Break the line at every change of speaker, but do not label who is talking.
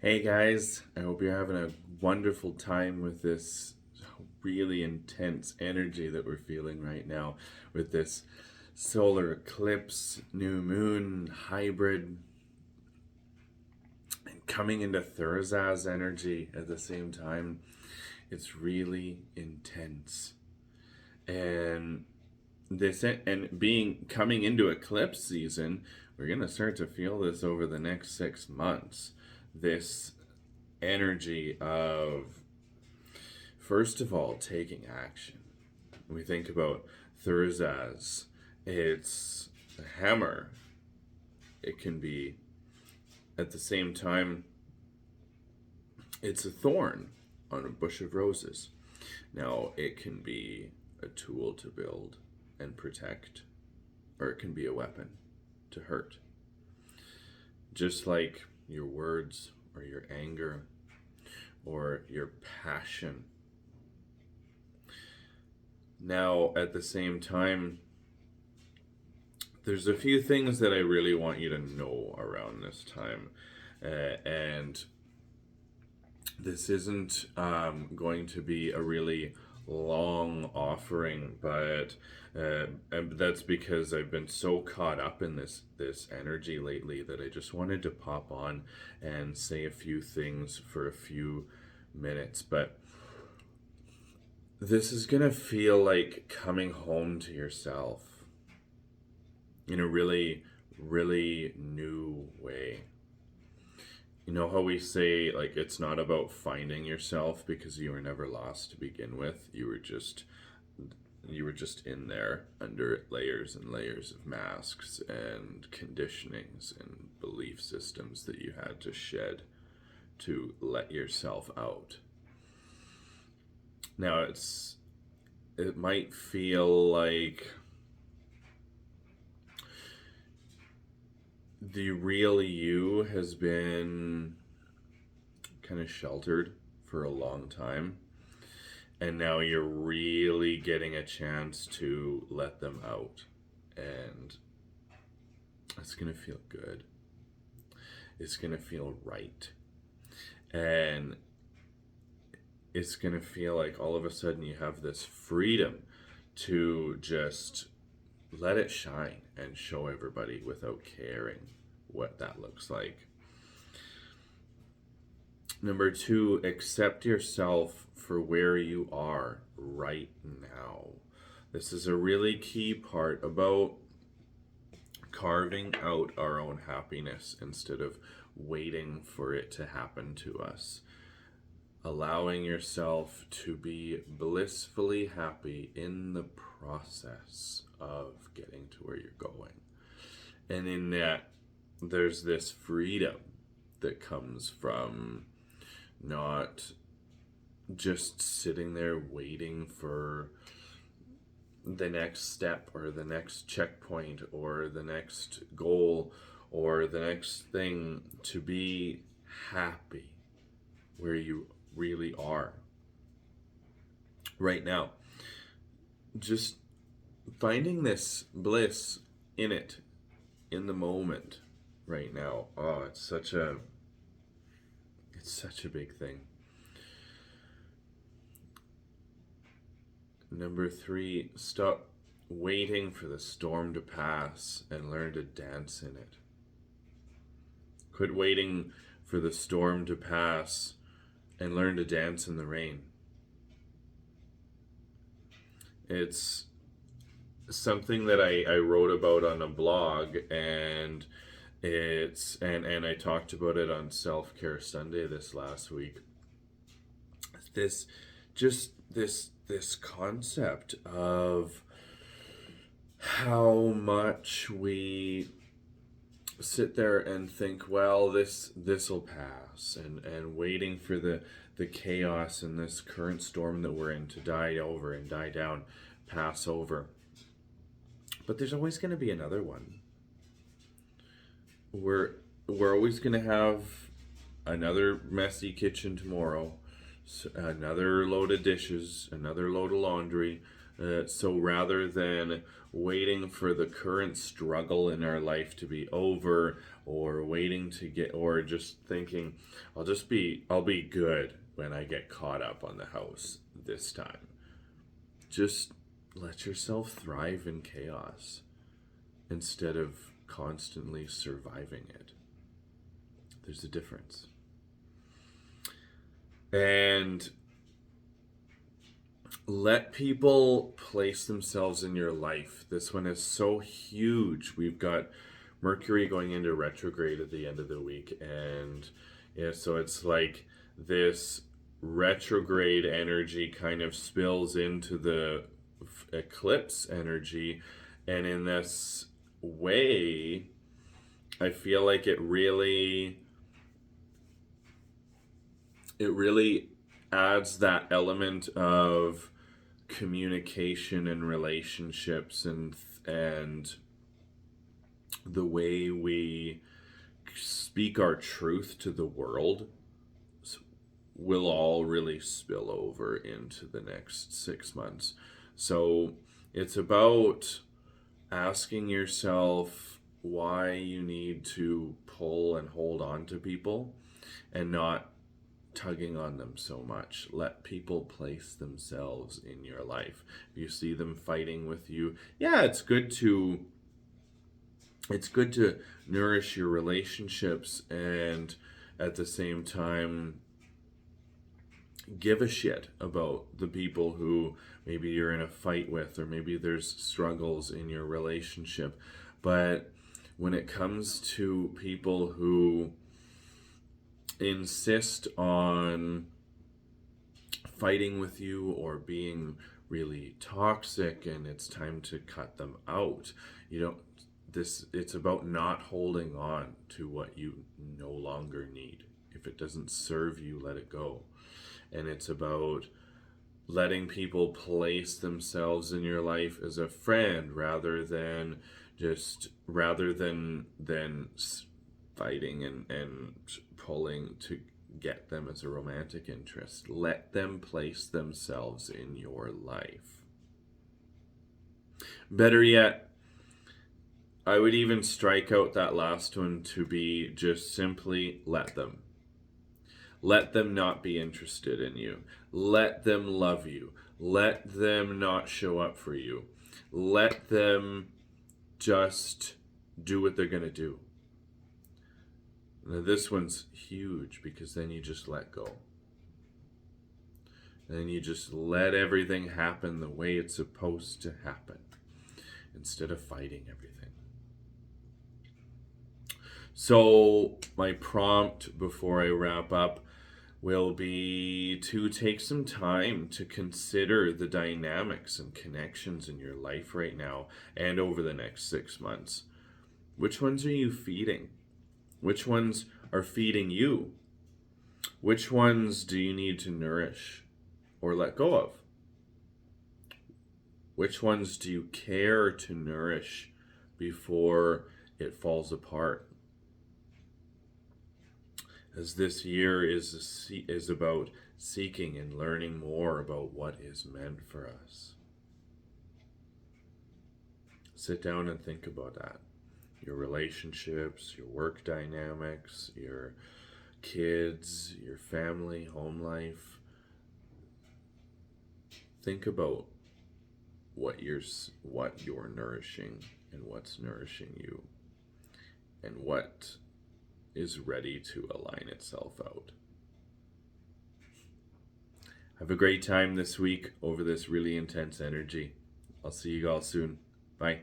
Hey guys, I hope you're having a wonderful time with this really intense energy that we're feeling right now with this solar eclipse, new moon, hybrid, and coming into Thurizaz energy at the same time. It's really intense. And being coming into eclipse season, we're going to start to feel this over the next 6 months. This energy of, first of all, taking action. When we think about Thurizaz, it's a hammer. It can be, at the same time, it's a thorn on a bush of roses. Now, it can be a tool to build and protect, or it can be a weapon to hurt. Just like your words or your anger or your passion. Now, at the same time, there's a few things that I really want you to know around this time. And this isn't going to be a really long offering, but that's because I've been so caught up in this energy lately that I just wanted to pop on and say a few things for a few minutes. But this is gonna feel like coming home to yourself in a really, really new way. You know how we say, like, it's not about finding yourself because you were never lost to begin with. You were just in there under layers and layers of masks and conditionings and belief systems that you had to shed to let yourself out. Now it might feel like the real you has been kind of sheltered for a long time, and now you're really getting a chance to let them out, and it's gonna feel good. It's gonna feel right, and it's gonna feel like all of a sudden you have this freedom to just let it shine and show everybody without caring what that looks like. Number two, accept yourself for where you are right now. This is a really key part about carving out our own happiness instead of waiting for it to happen to us. Allowing yourself to be blissfully happy in the process of getting to where you're going. And in that, there's this freedom that comes from not just sitting there waiting for the next step or the next checkpoint or the next goal or the next thing, to be happy where you really are right now. Just finding this bliss in it, in the moment right now. Oh, it's such a big thing. Number three, stop waiting for the storm to pass and learn to dance in it. Quit waiting for the storm to pass and learn to dance in the rain. It's something that I wrote about on a blog, and I talked about it on Self-Care Sunday this last week. This concept of how much we sit there and think, well, this will pass, and waiting for the chaos and this current storm that we're in to die over and die down, pass over. But there's always going to be another one. We're always going to have another messy kitchen tomorrow, another load of dishes, another load of laundry, So rather than waiting for the current struggle in our life to be over, or waiting to get, or just thinking, I'll be good when I get caught up on the house this time. Just let yourself thrive in chaos instead of constantly surviving it. There's a difference. And let people place themselves in your life. This one is so huge. We've got Mercury going into retrograde at the end of the week. And yeah, so it's like this retrograde energy kind of spills into the eclipse energy. And in this way, I feel like it really adds that element of communication and relationships, and the way we speak our truth to the world will all really spill over into the next 6 months. So it's about asking yourself why you need to pull and hold on to people and not tugging on them so much. Let people place themselves in your life. If you see them fighting with you, yeah, it's good to nourish your relationships, and at the same time give a shit about the people who maybe you're in a fight with, or maybe there's struggles in your relationship. But when it comes to people who insist on fighting with you or being really toxic, and it's time to cut them out, it's about not holding on to what you no longer need. If it doesn't serve you, let it go. And it's about letting people place themselves in your life as a friend, rather than fighting and pulling to get them as a romantic interest. Let them place themselves in your life. Better yet, I would even strike out that last one to be just simply let them. Let them not be interested in you. Let them love you. Let them not show up for you. Let them just do what they're going to do. Now, this one's huge, because then you just let go. Then you just let everything happen the way it's supposed to happen, instead of fighting everything. So my prompt before I wrap up will be to take some time to consider the dynamics and connections in your life right now and over the next 6 months. Which ones are you feeding? Which ones are feeding you? Which ones do you need to nourish or let go of? Which ones do you care to nourish before it falls apart? As this year is about seeking and learning more about what is meant for us. Sit down and think about that. Your relationships, your work dynamics, your kids, your family, home life. Think about what you're nourishing, and what's nourishing you, and what is ready to align itself out. Have a great time this week over this really intense energy. I'll see you all soon. Bye.